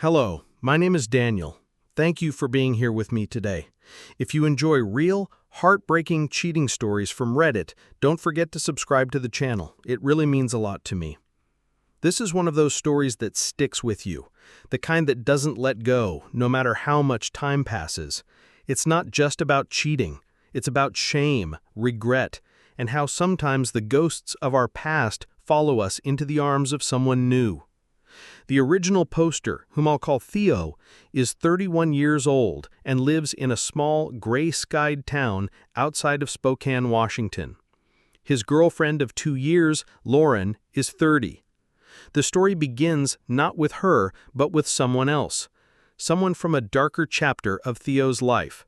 Hello, my name is Daniel. Thank you for being here with me today. If you enjoy real, heartbreaking cheating stories from Reddit, don't forget to subscribe to the channel. It really means a lot to me. This is one of those stories that sticks with you, the kind that doesn't let go, no matter how much time passes. It's not just about cheating. It's about shame, regret, and how sometimes the ghosts of our past follow us into the arms of someone new. The original poster, whom I'll call Theo, is 31 years old and lives in a small, gray-skied town outside of Spokane, Washington. His girlfriend of 2 years, Lauren, is 30. The story begins not with her, but with someone else, someone from a darker chapter of Theo's life.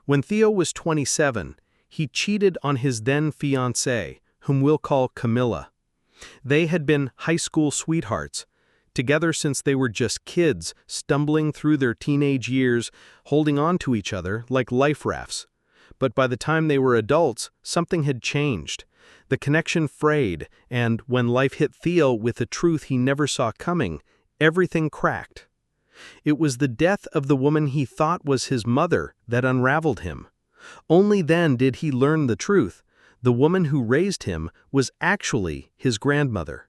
When Theo was 27, he cheated on his then fiancée, whom we'll call Camilla. They had been high school sweethearts, together since they were just kids, stumbling through their teenage years, holding on to each other like life rafts. But by the time they were adults, something had changed. The connection frayed, and when life hit Theo with a truth he never saw coming, everything cracked. It was the death of the woman he thought was his mother that unraveled him. Only then did he learn the truth. The woman who raised him was actually his grandmother.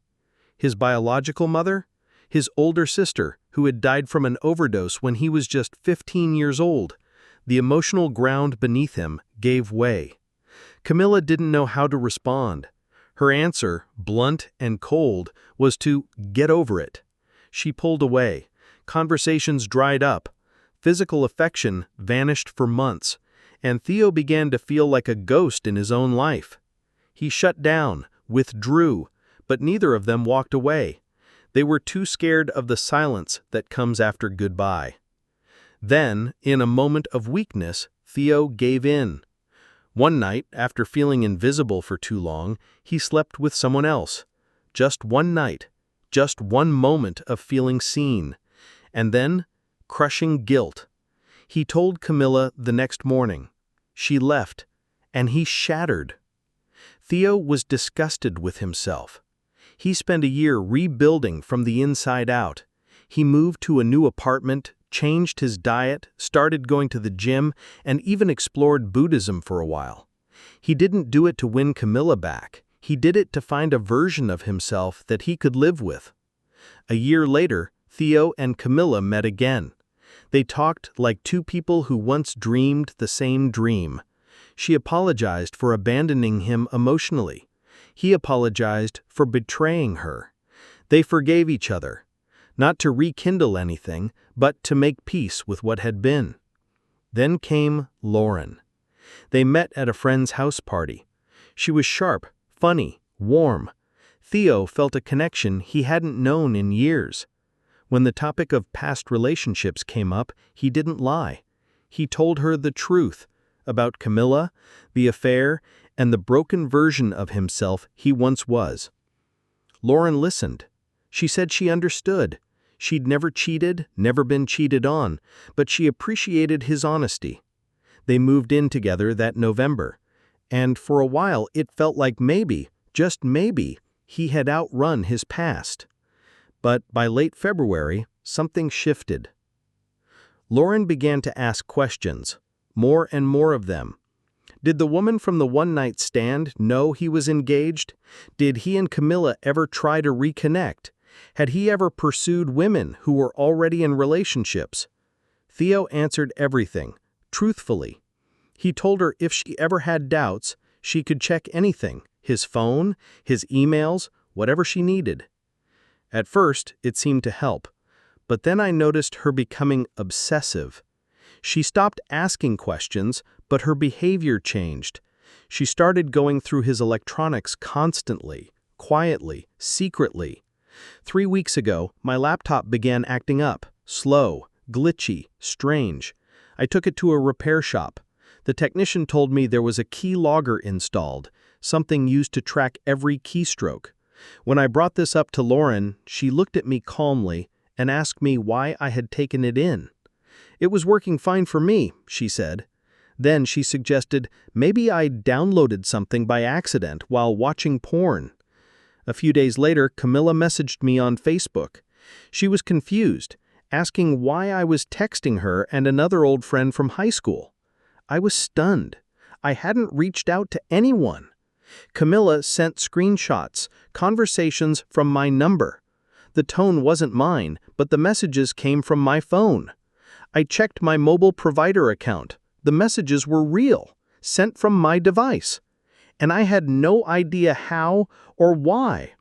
His biological mother? His older sister, who had died from an overdose when he was just 15 years old. The emotional ground beneath him gave way. Camilla didn't know how to respond. Her answer, blunt and cold, was to get over it. She pulled away. Conversations dried up. Physical affection vanished for months, and Theo began to feel like a ghost in his own life. He shut down, withdrew, but neither of them walked away. They were too scared of the silence that comes after goodbye. Then, in a moment of weakness, Theo gave in. One night, after feeling invisible for too long, he slept with someone else. Just one night, just one moment of feeling seen. And then, crushing guilt. He told Camilla the next morning. She left, and he shattered. Theo was disgusted with himself. He spent a year rebuilding from the inside out. He moved to a new apartment, changed his diet, started going to the gym, and even explored Buddhism for a while. He didn't do it to win Camilla back. He did it to find a version of himself that he could live with. A year later, Theo and Camilla met again. They talked like two people who once dreamed the same dream. She apologized for abandoning him emotionally. He apologized for betraying her. They forgave each other, not to rekindle anything, but to make peace with what had been. Then came Lauren. They met at a friend's house party. She was sharp, funny, warm. Theo felt a connection he hadn't known in years. When the topic of past relationships came up, he didn't lie. He told her the truth about Camilla, the affair, and the broken version of himself he once was. Lauren listened. She said she understood. She'd never cheated, never been cheated on, but she appreciated his honesty. They moved in together that November, and for a while it felt like maybe, just maybe, he had outrun his past. But by late February, something shifted. Lauren began to ask questions, more and more of them. Did the woman from the one-night stand know he was engaged? Did he and Camilla ever try to reconnect? Had he ever pursued women who were already in relationships? Theo answered everything, truthfully. He told her if she ever had doubts, she could check anything, his phone, his emails, whatever she needed. At first, it seemed to help, but then I noticed her becoming obsessive. She stopped asking questions, but her behavior changed. She started going through his electronics constantly, quietly, secretly. 3 weeks ago, my laptop began acting up, slow, glitchy, strange. I took it to a repair shop. The technician told me there was a keylogger installed, something used to track every keystroke. When I brought this up to Lauren, she looked at me calmly and asked me why I had taken it in. It was working fine for me, she said. Then she suggested maybe I downloaded something by accident while watching porn. A few days later, Camilla messaged me on Facebook. She was confused, asking why I was texting her and another old friend from high school. I was stunned. I hadn't reached out to anyone. Camilla sent screenshots, conversations from my number. The tone wasn't mine, but the messages came from my phone. I checked my mobile provider account. The messages were real, sent from my device. And I had no idea how or why.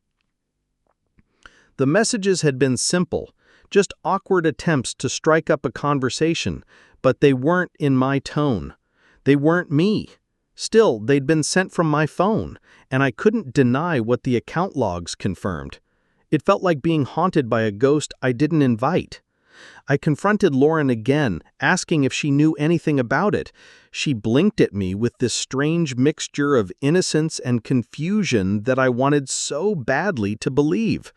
The messages had been simple, just awkward attempts to strike up a conversation, but they weren't in my tone. They weren't me. Still, they'd been sent from my phone, and I couldn't deny what the account logs confirmed. It felt like being haunted by a ghost I didn't invite. I confronted Lauren again, asking if she knew anything about it. She blinked at me with this strange mixture of innocence and confusion that I wanted so badly to believe.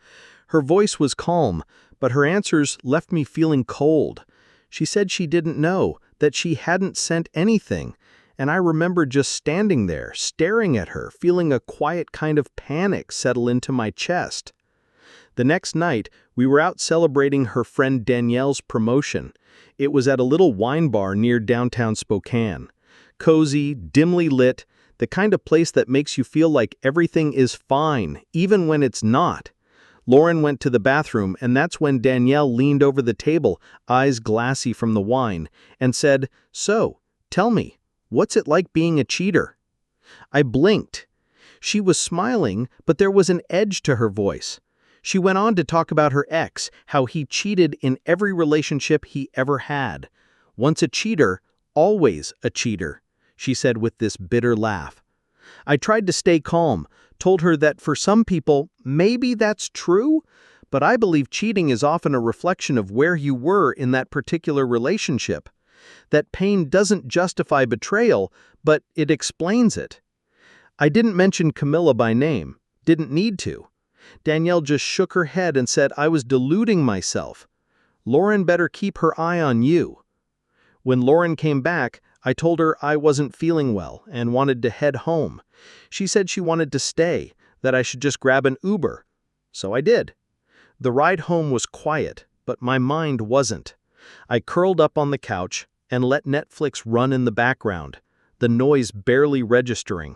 Her voice was calm, but her answers left me feeling cold. She said she didn't know, that she hadn't sent anything, and I remember just standing there, staring at her, feeling a quiet kind of panic settle into my chest. The next night, we were out celebrating her friend Danielle's promotion. It was at a little wine bar near downtown Spokane. Cozy, dimly lit, the kind of place that makes you feel like everything is fine, even when it's not. Lauren went to the bathroom, and that's when Danielle leaned over the table, eyes glassy from the wine, and said, "So, tell me, what's it like being a cheater?" I blinked. She was smiling, but there was an edge to her voice. She went on to talk about her ex, how he cheated in every relationship he ever had. Once a cheater, always a cheater, she said with this bitter laugh. I tried to stay calm, told her that for some people, maybe that's true, but I believe cheating is often a reflection of where you were in that particular relationship. That pain doesn't justify betrayal, but it explains it. I didn't mention Camilla by name, didn't need to. Danielle just shook her head and said I was deluding myself. Lauren better keep her eye on you. When Lauren came back, I told her I wasn't feeling well and wanted to head home. She said she wanted to stay, that I should just grab an Uber. So I did. The ride home was quiet, but my mind wasn't. I curled up on the couch and let Netflix run in the background, the noise barely registering.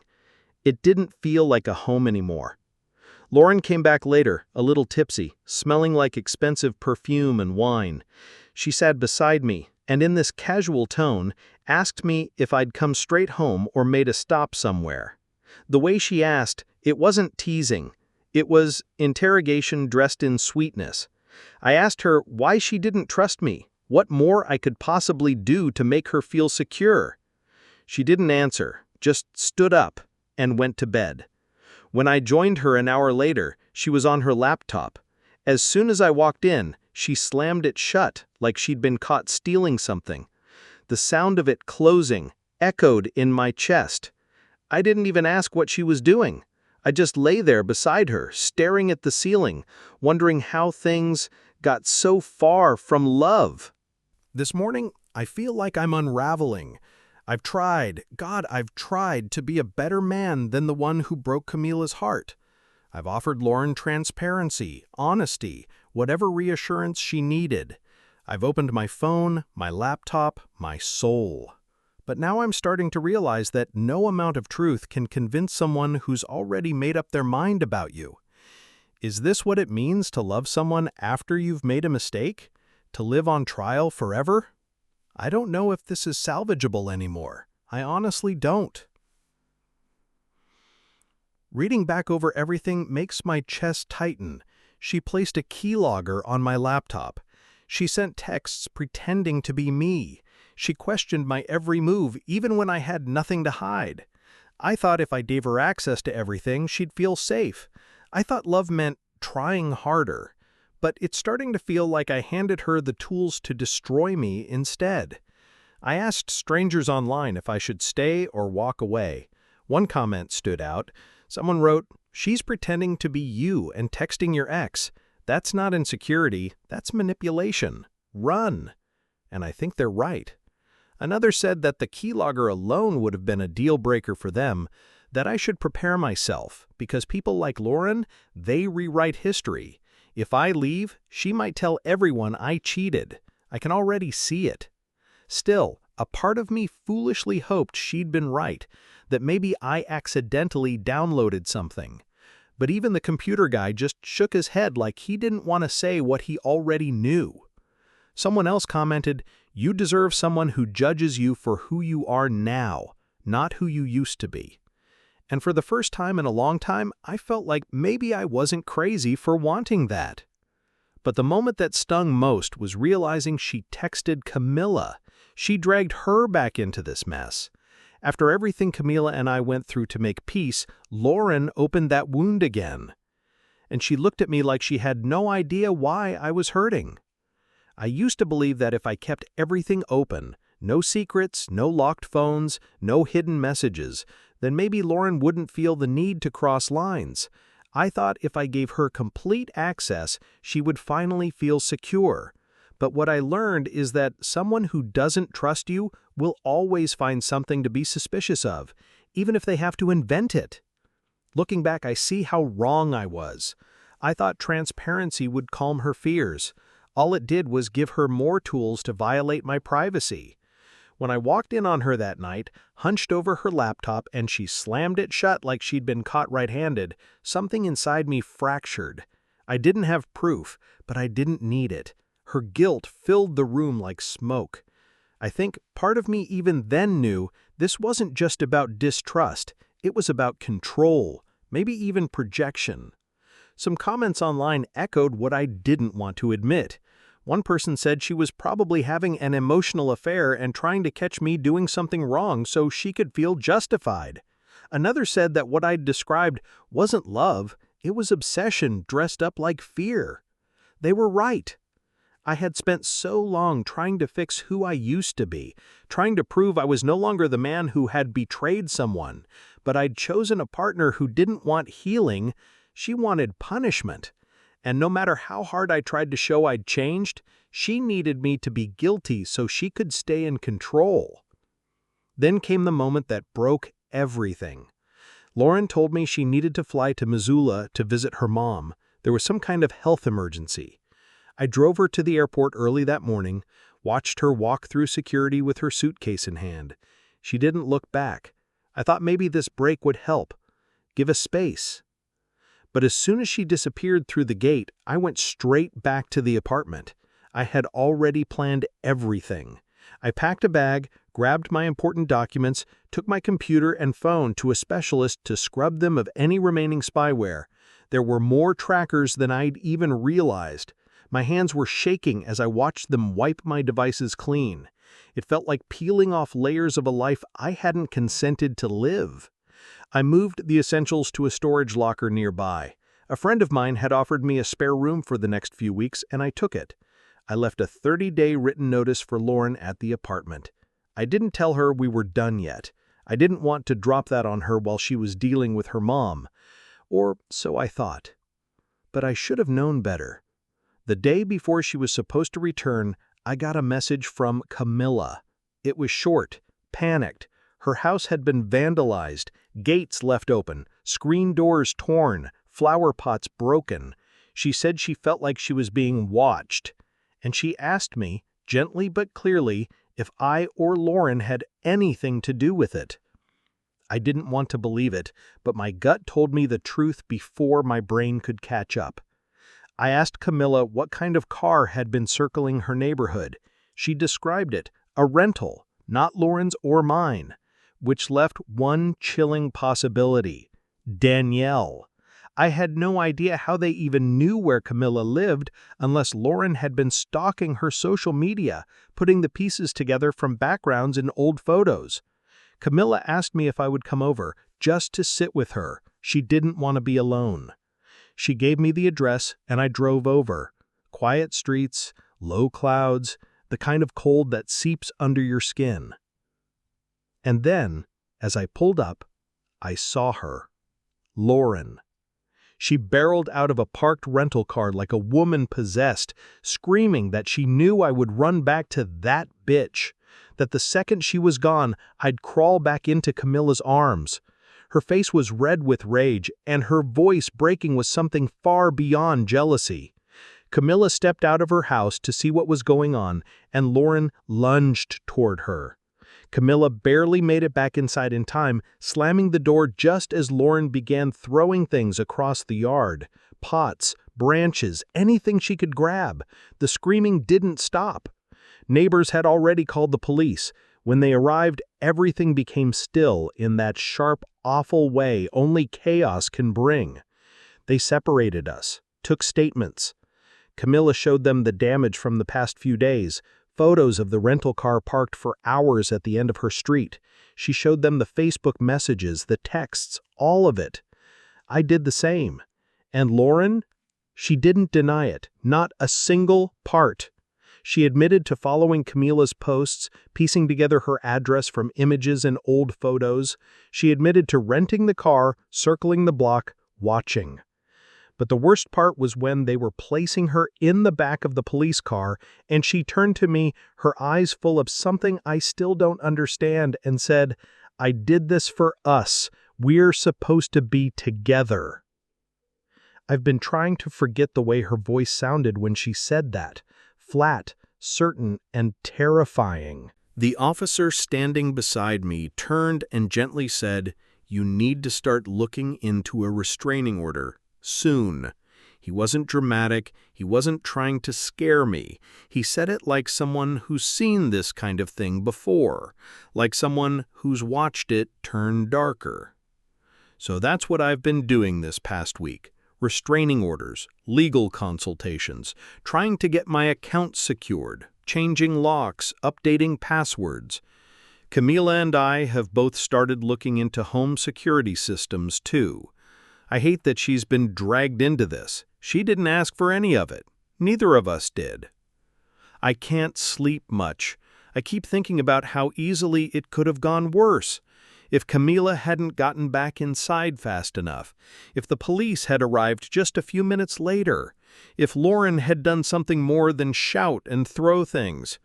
It didn't feel like a home anymore. Lauren came back later, a little tipsy, smelling like expensive perfume and wine. She sat beside me, and in this casual tone, asked me if I'd come straight home or made a stop somewhere. The way she asked, it wasn't teasing. It was interrogation dressed in sweetness. I asked her why she didn't trust me, what more I could possibly do to make her feel secure. She didn't answer, just stood up and went to bed. When I joined her an hour later, she was on her laptop. As soon as I walked in, she slammed it shut like she'd been caught stealing something. The sound of it closing echoed in my chest. I didn't even ask what she was doing. I just lay there beside her, staring at the ceiling, wondering how things got so far from love. This morning, I feel like I'm unraveling. I've tried to be a better man than the one who broke Camila's heart. I've offered Lauren transparency, honesty, whatever reassurance she needed. I've opened my phone, my laptop, my soul. But now I'm starting to realize that no amount of truth can convince someone who's already made up their mind about you. Is this what it means to love someone after you've made a mistake? To live on trial forever? I don't know if this is salvageable anymore. I honestly don't. Reading back over everything makes my chest tighten. She placed a keylogger on my laptop. She sent texts pretending to be me. She questioned my every move, even when I had nothing to hide. I thought if I gave her access to everything, she'd feel safe. I thought love meant trying harder. But it's starting to feel like I handed her the tools to destroy me instead. I asked strangers online if I should stay or walk away. One comment stood out. Someone wrote, "She's pretending to be you and texting your ex. That's not insecurity, that's manipulation. Run." And I think they're right. Another said that the keylogger alone would have been a deal breaker for them, that I should prepare myself, because people like Lauren, they rewrite history. If I leave, she might tell everyone I cheated. I can already see it. Still, a part of me foolishly hoped she'd been right, that maybe I accidentally downloaded something. But even the computer guy just shook his head like he didn't want to say what he already knew. Someone else commented, "You deserve someone who judges you for who you are now, not who you used to be." And for the first time in a long time, I felt like maybe I wasn't crazy for wanting that. But the moment that stung most was realizing she texted Camilla. She dragged her back into this mess. After everything Camilla and I went through to make peace, Lauren opened that wound again. And she looked at me like she had no idea why I was hurting. I used to believe that if I kept everything open, no secrets, no locked phones, no hidden messages, then maybe Lauren wouldn't feel the need to cross lines. I thought if I gave her complete access, she would finally feel secure. But what I learned is that someone who doesn't trust you will always find something to be suspicious of, even if they have to invent it. Looking back, I see how wrong I was. I thought transparency would calm her fears. All it did was give her more tools to violate my privacy. When I walked in on her that night, hunched over her laptop, and she slammed it shut like she'd been caught red-handed, something inside me fractured. I didn't have proof, but I didn't need it. Her guilt filled the room like smoke. I think part of me even then knew this wasn't just about distrust, it was about control, maybe even projection. Some comments online echoed what I didn't want to admit. One person said she was probably having an emotional affair and trying to catch me doing something wrong so she could feel justified. Another said that what I'd described wasn't love, it was obsession dressed up like fear. They were right. I had spent so long trying to fix who I used to be, trying to prove I was no longer the man who had betrayed someone, but I'd chosen a partner who didn't want healing, she wanted punishment. And no matter how hard I tried to show I'd changed, she needed me to be guilty so she could stay in control. Then came the moment that broke everything. Lauren told me she needed to fly to Missoula to visit her mom. There was some kind of health emergency. I drove her to the airport early that morning, watched her walk through security with her suitcase in hand. She didn't look back. I thought maybe this break would help. Give us space. But as soon as she disappeared through the gate, I went straight back to the apartment. I had already planned everything. I packed a bag, grabbed my important documents, took my computer and phone to a specialist to scrub them of any remaining spyware. There were more trackers than I'd even realized. My hands were shaking as I watched them wipe my devices clean. It felt like peeling off layers of a life I hadn't consented to live. I moved the essentials to a storage locker nearby. A friend of mine had offered me a spare room for the next few weeks, and I took it. I left a 30-day written notice for Lauren at the apartment. I didn't tell her we were done yet. I didn't want to drop that on her while she was dealing with her mom. Or so I thought. But I should have known better. The day before she was supposed to return, I got a message from Camilla. It was short, panicked. Her house had been vandalized, gates left open, screen doors torn, flower pots broken. She said she felt like she was being watched. And she asked me, gently but clearly, if I or Lauren had anything to do with it. I didn't want to believe it, but my gut told me the truth before my brain could catch up. I asked Camilla what kind of car had been circling her neighborhood. She described it, a rental, not Lauren's or mine, which left one chilling possibility: Danielle. I had no idea how they even knew where Camilla lived unless Lauren had been stalking her social media, putting the pieces together from backgrounds in old photos. Camilla asked me if I would come over, just to sit with her. She didn't want to be alone. She gave me the address, and I drove over. Quiet streets, low clouds, the kind of cold that seeps under your skin. And then, as I pulled up, I saw her. Lauren. She barreled out of a parked rental car like a woman possessed, screaming that she knew I would run back to that bitch, that the second she was gone, I'd crawl back into Camilla's arms. Her face was red with rage, and her voice breaking with something far beyond jealousy. Camilla stepped out of her house to see what was going on, and Lauren lunged toward her. Camilla barely made it back inside in time, slamming the door just as Lauren began throwing things across the yard. Pots, branches, anything she could grab. The screaming didn't stop. Neighbors had already called the police. When they arrived, everything became still in that sharp, awful way only chaos can bring. They separated us, took statements. Camilla showed them the damage from the past few days, photos of the rental car parked for hours at the end of her street. She showed them the Facebook messages, the texts, all of it. I did the same. And Lauren? She didn't deny it, not a single part. She admitted to following Camilla's posts, piecing together her address from images and old photos. She admitted to renting the car, circling the block, watching. But the worst part was when they were placing her in the back of the police car, and she turned to me, her eyes full of something I still don't understand, and said, "I did this for us. We're supposed to be together." I've been trying to forget the way her voice sounded when she said that. Flat, certain, and terrifying. The officer standing beside me turned and gently said, "You need to start looking into a restraining order. Soon." He wasn't dramatic. He wasn't trying to scare me. He said it like someone who's seen this kind of thing before, like someone who's watched it turn darker. So that's what I've been doing this past week. Restraining orders, legal consultations, trying to get my account secured, changing locks, updating passwords. Camilla and I have both started looking into home security systems too. I hate that she's been dragged into this. She didn't ask for any of it. Neither of us did. I can't sleep much. I keep thinking about how easily it could have gone worse. If Camilla hadn't gotten back inside fast enough, if the police had arrived just a few minutes later, if Lauren had done something more than shout and throw things.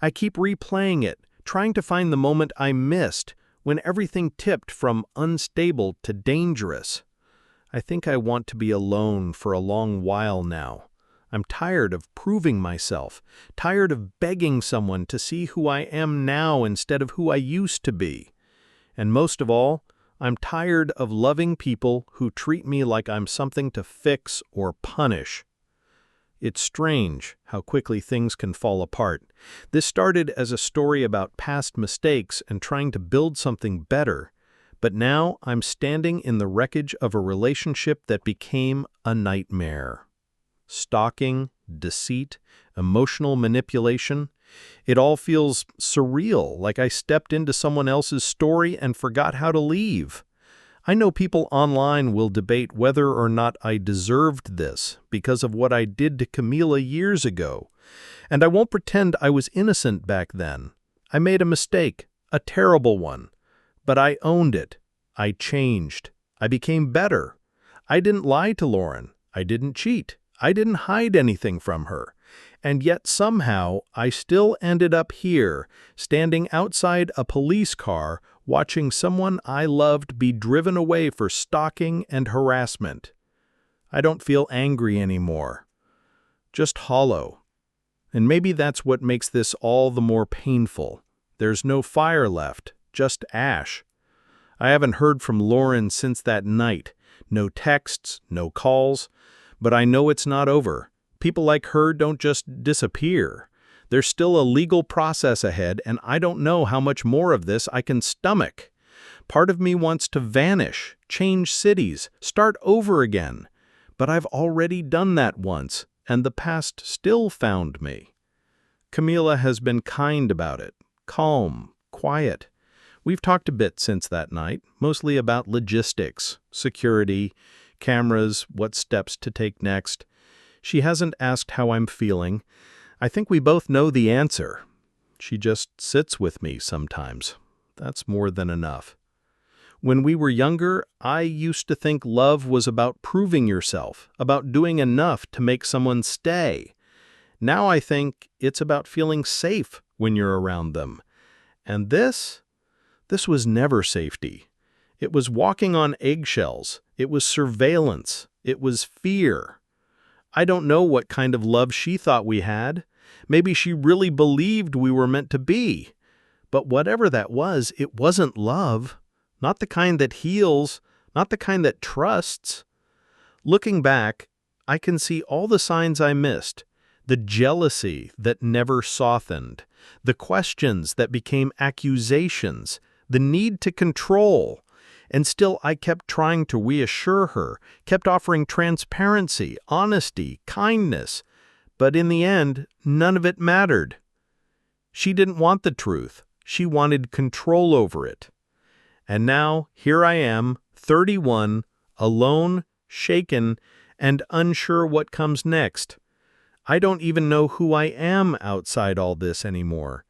I keep replaying it, trying to find the moment I missed, when everything tipped from unstable to dangerous. I think I want to be alone for a long while now. I'm tired of proving myself, tired of begging someone to see who I am now instead of who I used to be. And most of all, I'm tired of loving people who treat me like I'm something to fix or punish. It's strange how quickly things can fall apart. This started as a story about past mistakes and trying to build something better. But now I'm standing in the wreckage of a relationship that became a nightmare. Stalking, deceit, emotional manipulation. It all feels surreal, like I stepped into someone else's story and forgot how to leave. I know people online will debate whether or not I deserved this because of what I did to Camilla years ago. And I won't pretend I was innocent back then. I made a mistake, a terrible one. But I owned it. I changed. I became better. I didn't lie to Lauren. I didn't cheat. I didn't hide anything from her. And yet somehow I still ended up here, standing outside a police car, watching someone I loved be driven away for stalking and harassment. I don't feel angry anymore. Just hollow. And maybe that's what makes this all the more painful. There's no fire left. Just ash. I haven't heard from Lauren since that night. No texts, no calls. But I know it's not over. People like her don't just disappear. There's still a legal process ahead, and I don't know how much more of this I can stomach. Part of me wants to vanish, change cities, start over again. But I've already done that once, and the past still found me. Camilla has been kind about it, calm, quiet. We've talked a bit since that night, mostly about logistics, security, cameras, what steps to take next. She hasn't asked how I'm feeling. I think we both know the answer. She just sits with me sometimes. That's more than enough. When we were younger, I used to think love was about proving yourself, about doing enough to make someone stay. Now I think it's about feeling safe when you're around them. And this was never safety. It was walking on eggshells. It was surveillance. It was fear. I don't know what kind of love she thought we had. Maybe she really believed we were meant to be. But whatever that was, it wasn't love. Not the kind that heals, not the kind that trusts. Looking back, I can see all the signs I missed. The jealousy that never softened. The questions that became accusations. The need to control. And still I kept trying to reassure her, kept offering transparency, honesty, kindness. But in the end, none of it mattered. She didn't want the truth. She wanted control over it. And now, here I am, 31, alone, shaken, and unsure what comes next. I don't even know who I am outside all this anymore.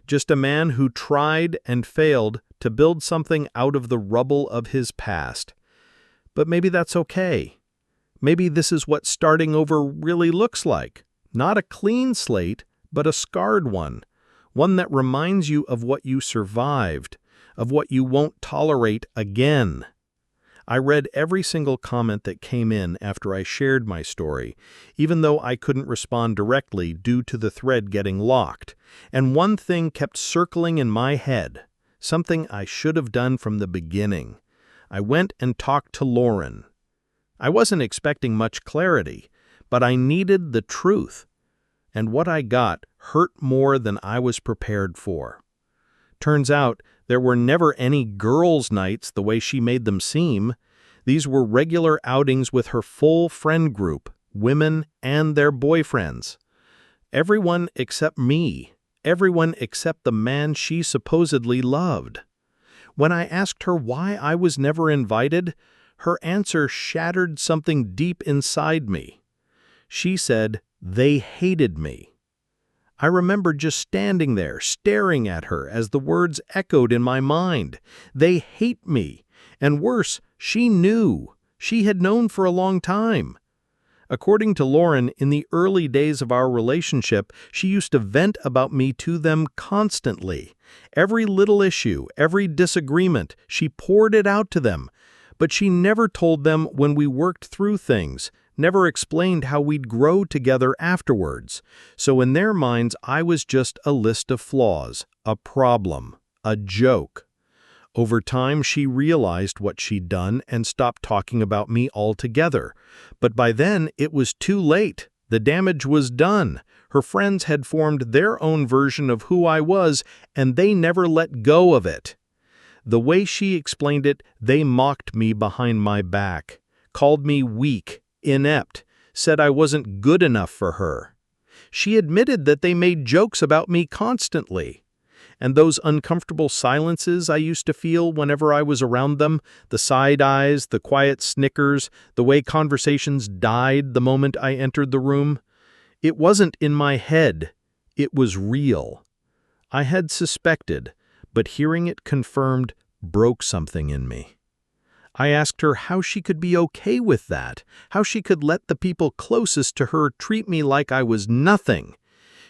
Just a man who tried and failed to build something out of the rubble of his past. But maybe that's okay. Maybe this is what starting over really looks like. Not a clean slate, but a scarred one. One that reminds you of what you survived, of what you won't tolerate again. I read every single comment that came in after I shared my story, even though I couldn't respond directly due to the thread getting locked. And one thing kept circling in my head, something I should have done from the beginning. I went and talked to Lauren. I wasn't expecting much clarity, but I needed the truth. And what I got hurt more than I was prepared for. Turns out there were never any girls' nights the way she made them seem. These were regular outings with her full friend group, women and their boyfriends. Everyone except me. Everyone except the man she supposedly loved. When I asked her why I was never invited, her answer shattered something deep inside me. She said, "They hated me." I remember just standing there, staring at her as the words echoed in my mind. They hate me. And worse, she knew. She had known for a long time. According to Lauren, in the early days of our relationship, she used to vent about me to them constantly. Every little issue, every disagreement, she poured it out to them. But she never told them when we worked through things, never explained how we'd grow together afterwards. So in their minds, I was just a list of flaws, a problem, a joke. Over time, she realized what she'd done and stopped talking about me altogether. But by then, it was too late. The damage was done. Her friends had formed their own version of who I was, and they never let go of it. The way she explained it, they mocked me behind my back, called me weak, inept, said I wasn't good enough for her. She admitted that they made jokes about me constantly. And those uncomfortable silences I used to feel whenever I was around them, the side eyes, the quiet snickers, the way conversations died the moment I entered the room, it wasn't in my head. It was real. I had suspected, but hearing it confirmed broke something in me. I asked her how she could be okay with that, how she could let the people closest to her treat me like I was nothing.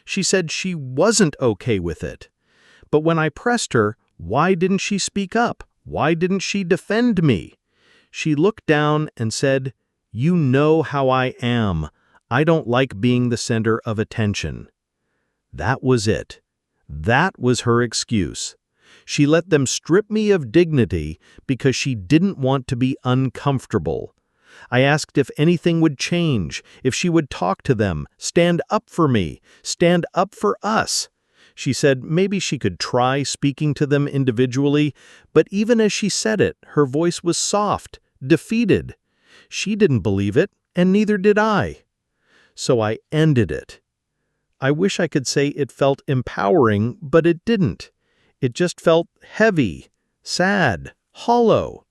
She said she wasn't okay with it. But when I pressed her, why didn't she speak up? Why didn't she defend me? She looked down and said, "You know how I am. I don't like being the center of attention." That was it. That was her excuse. She let them strip me of dignity because she didn't want to be uncomfortable. I asked if anything would change, if she would talk to them, stand up for me, stand up for us. She said maybe she could try speaking to them individually, but even as she said it, her voice was soft, defeated. She didn't believe it, and neither did I. So I ended it. I wish I could say it felt empowering, but it didn't. It just felt heavy, sad, hollow,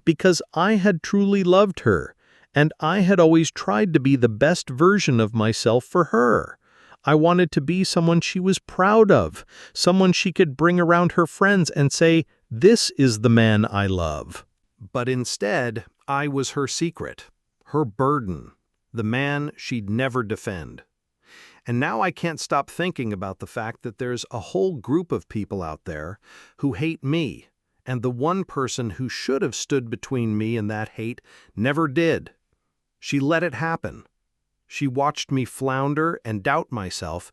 because I had truly loved her, and I had always tried to be the best version of myself for her. I wanted to be someone she was proud of, someone she could bring around her friends and say, "This is the man I love." But instead, I was her secret, her burden, the man she'd never defend. And now I can't stop thinking about the fact that there's a whole group of people out there who hate me, and the one person who should have stood between me and that hate never did. She let it happen. She watched me flounder and doubt myself,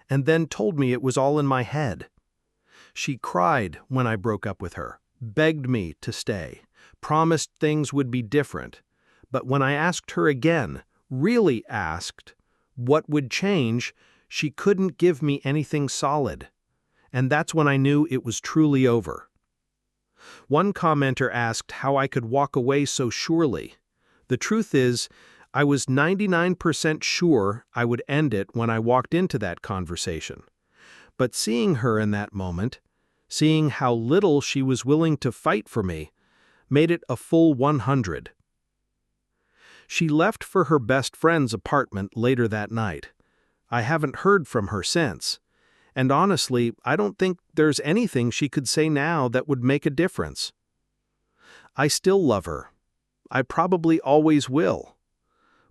and then told me it was all in my head. She cried when I broke up with her, begged me to stay, promised things would be different. But when I asked her again, really asked, what would change, she couldn't give me anything solid. And that's when I knew it was truly over. One commenter asked how I could walk away so surely. The truth is, I was 99% sure I would end it when I walked into that conversation. But seeing her in that moment, seeing how little she was willing to fight for me, made it a full 100. She left for her best friend's apartment later that night. I haven't heard from her since. And honestly, I don't think there's anything she could say now that would make a difference. I still love her. I probably always will.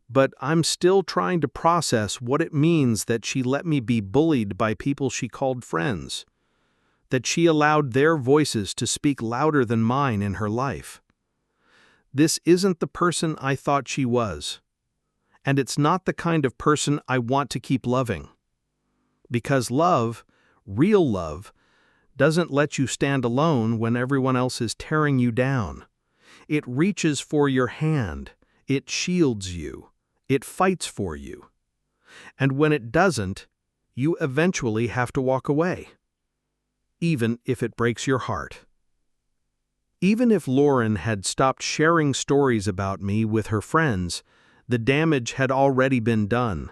But I'm still trying to process what it means that she let me be bullied by people she called friends. That she allowed their voices to speak louder than mine in her life. This isn't the person I thought she was. And it's not the kind of person I want to keep loving. Because love, real love, doesn't let you stand alone when everyone else is tearing you down. It reaches for your hand. It shields you. It fights for you. And when it doesn't, you eventually have to walk away. Even if it breaks your heart. Even if Lauren had stopped sharing stories about me with her friends, the damage had already been done.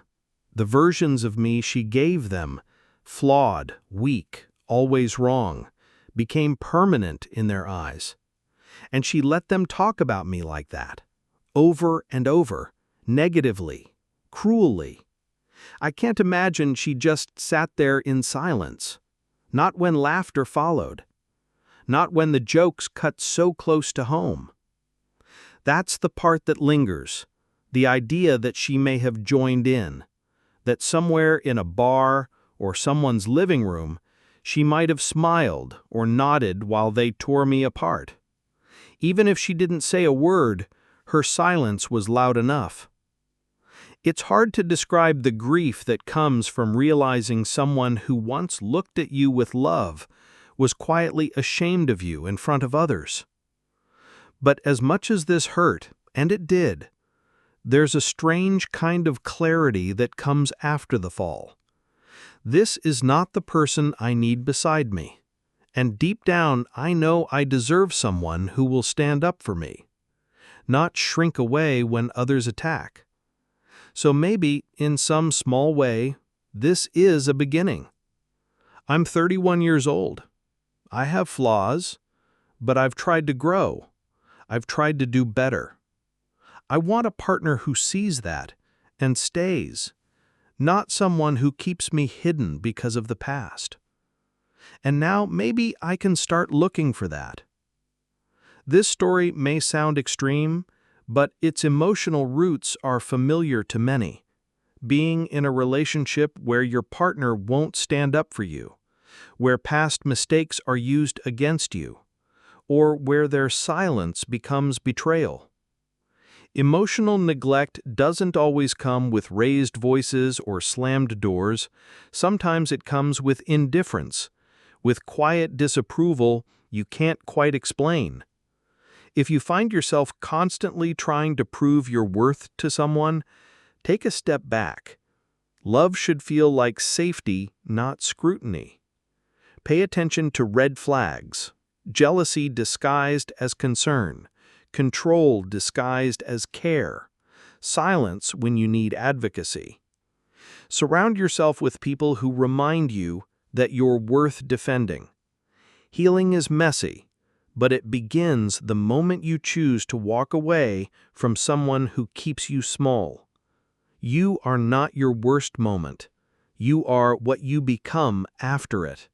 The versions of me she gave them, flawed, weak, always wrong, became permanent in their eyes. And she let them talk about me like that, over and over, negatively, cruelly. I can't imagine she just sat there in silence, not when laughter followed, not when the jokes cut so close to home. That's the part that lingers, the idea that she may have joined in, that somewhere in a bar or someone's living room, she might have smiled or nodded while they tore me apart. Even if she didn't say a word, her silence was loud enough. It's hard to describe the grief that comes from realizing someone who once looked at you with love was quietly ashamed of you in front of others. But as much as this hurt, and it did, there's a strange kind of clarity that comes after the fall. This is not the person I need beside me, and deep down I know I deserve someone who will stand up for me, not shrink away when others attack. So maybe, in some small way, this is a beginning. I'm 31 years old. I have flaws, but I've tried to grow. I've tried to do better. I want a partner who sees that and stays, not someone who keeps me hidden because of the past. And now maybe I can start looking for that. This story may sound extreme, but its emotional roots are familiar to many. Being in a relationship where your partner won't stand up for you, where past mistakes are used against you, or where their silence becomes betrayal. Emotional neglect doesn't always come with raised voices or slammed doors. Sometimes it comes with indifference, with quiet disapproval you can't quite explain. If you find yourself constantly trying to prove your worth to someone, take a step back. Love should feel like safety, not scrutiny. Pay attention to red flags, jealousy disguised as concern, control disguised as care, silence when you need advocacy. Surround yourself with people who remind you that you're worth defending. Healing is messy, but it begins the moment you choose to walk away from someone who keeps you small. You are not your worst moment. You are what you become after it.